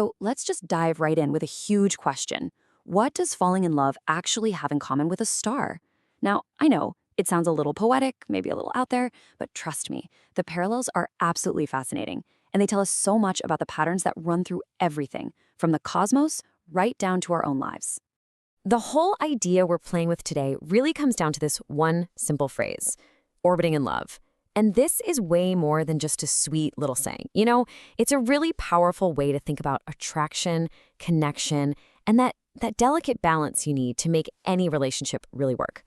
So let's just dive right in with a huge question. What does falling in love actually have in common with a star? Now, I know it sounds a little poetic, maybe a little out there, but trust me, the parallels are absolutely fascinating, and they tell us so much about the patterns that run through everything, from the cosmos right down to our own lives. The whole idea we're playing with today really comes down to this one simple phrase, orbiting in love. And this is way more than just a sweet little saying. It's a really powerful way to think about attraction, connection, and that delicate balance you need to make any relationship really work.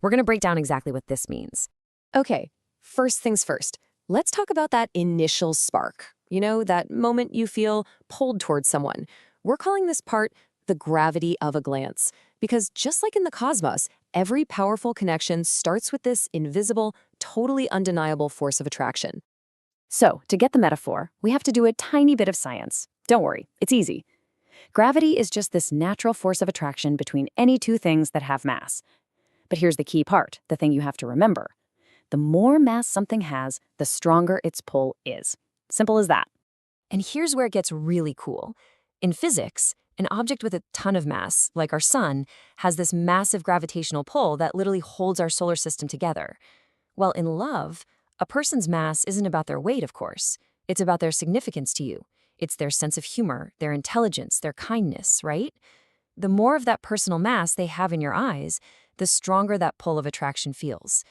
We're going to break down exactly what this means. Okay, first things first. Let's talk about that initial spark. That moment you feel pulled towards someone. We're calling this part the gravity of a glance. Because just like in the cosmos, every powerful connection starts with this invisible, totally undeniable force of attraction. So, to get the metaphor, we have to do a tiny bit of science. Don't worry, it's easy. Gravity is just this natural force of attraction between any two things that have mass. But here's the key part, the thing you have to remember. The more mass something has, the stronger its pull is. Simple as that. And here's where it gets really cool. In physics, an object with a ton of mass, like our sun, has this massive gravitational pull that literally holds our solar system together. Well, in love, a person's mass isn't about their weight, of course. It's about their significance to you. It's their sense of humor, their intelligence, their kindness, right? The more of that personal mass they have in your eyes, the stronger that pull of attraction feels.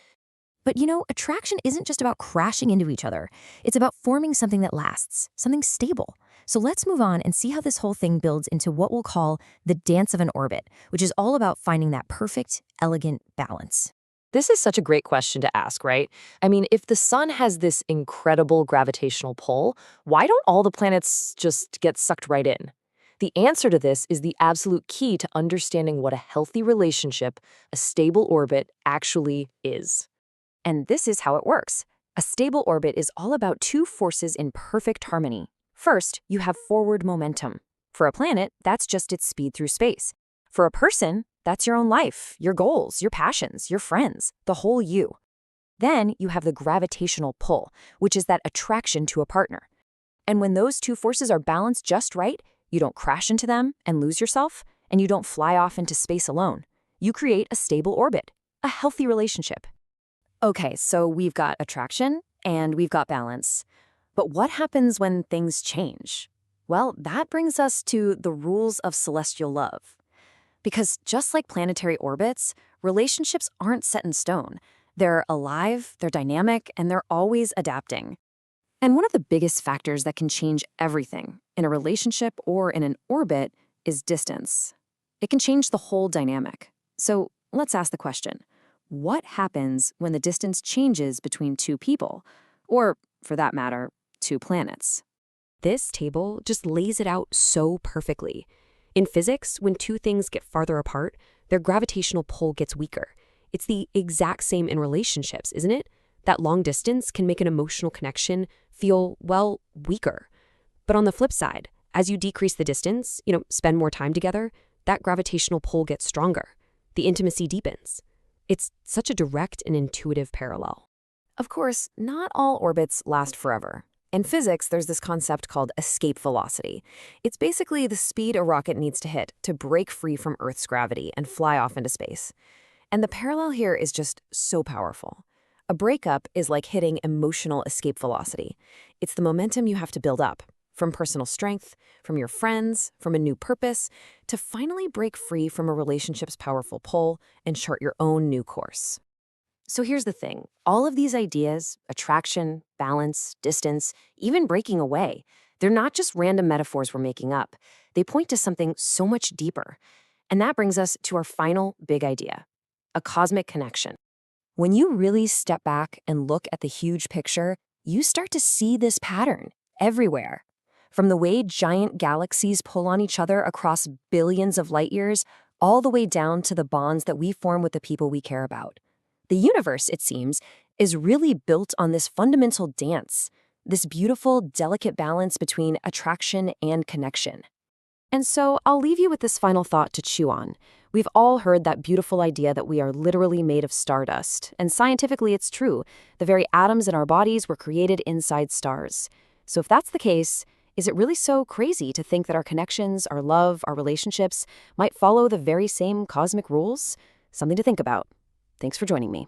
But attraction isn't just about crashing into each other. It's about forming something that lasts, something stable. So let's move on and see how this whole thing builds into what we'll call the dance of an orbit, which is all about finding that perfect, elegant balance. This is such a great question to ask, right? I mean, if the sun has this incredible gravitational pull, why don't all the planets just get sucked right in? The answer to this is the absolute key to understanding what a healthy relationship, a stable orbit, actually is. And this is how it works. A stable orbit is all about two forces in perfect harmony. First, you have forward momentum. For a planet, that's just its speed through space. For a person, that's your own life, your goals, your passions, your friends, the whole you. Then you have the gravitational pull, which is that attraction to a partner. And when those two forces are balanced just right, you don't crash into them and lose yourself, and you don't fly off into space alone. You create a stable orbit, a healthy relationship. Okay, so we've got attraction and we've got balance. But what happens when things change? Well, that brings us to the rules of celestial love. Because just like planetary orbits, relationships aren't set in stone. They're alive, they're dynamic, and they're always adapting. And one of the biggest factors that can change everything in a relationship or in an orbit is distance. It can change the whole dynamic. So let's ask the question. What happens when the distance changes between two people? Or, for that matter, two planets? This table just lays it out so perfectly. In physics, when two things get farther apart, their gravitational pull gets weaker. It's the exact same in relationships, isn't it? That long distance can make an emotional connection feel, well, weaker. But on the flip side, as you decrease the distance, spend more time together, that gravitational pull gets stronger. The intimacy deepens. It's such a direct and intuitive parallel. Of course, not all orbits last forever. In physics, there's this concept called escape velocity. It's basically the speed a rocket needs to hit to break free from Earth's gravity and fly off into space. And the parallel here is just so powerful. A breakup is like hitting emotional escape velocity. It's the momentum you have to build up, from personal strength, from your friends, from a new purpose, to finally break free from a relationship's powerful pull and chart your own new course. So here's the thing. All of these ideas, attraction, balance, distance, even breaking away, they're not just random metaphors we're making up. They point to something so much deeper. And that brings us to our final big idea, a cosmic connection. When you really step back and look at the huge picture, you start to see this pattern everywhere. From the way giant galaxies pull on each other across billions of light years, all the way down to the bonds that we form with the people we care about. The universe, it seems, is really built on this fundamental dance, this beautiful, delicate balance between attraction and connection. And so I'll leave you with this final thought to chew on. We've all heard that beautiful idea that we are literally made of stardust, and scientifically it's true. The very atoms in our bodies were created inside stars. So if that's the case, Is it really so crazy to think that our connections, our love, our relationships might follow the very same cosmic rules? Something to think about. Thanks for joining me.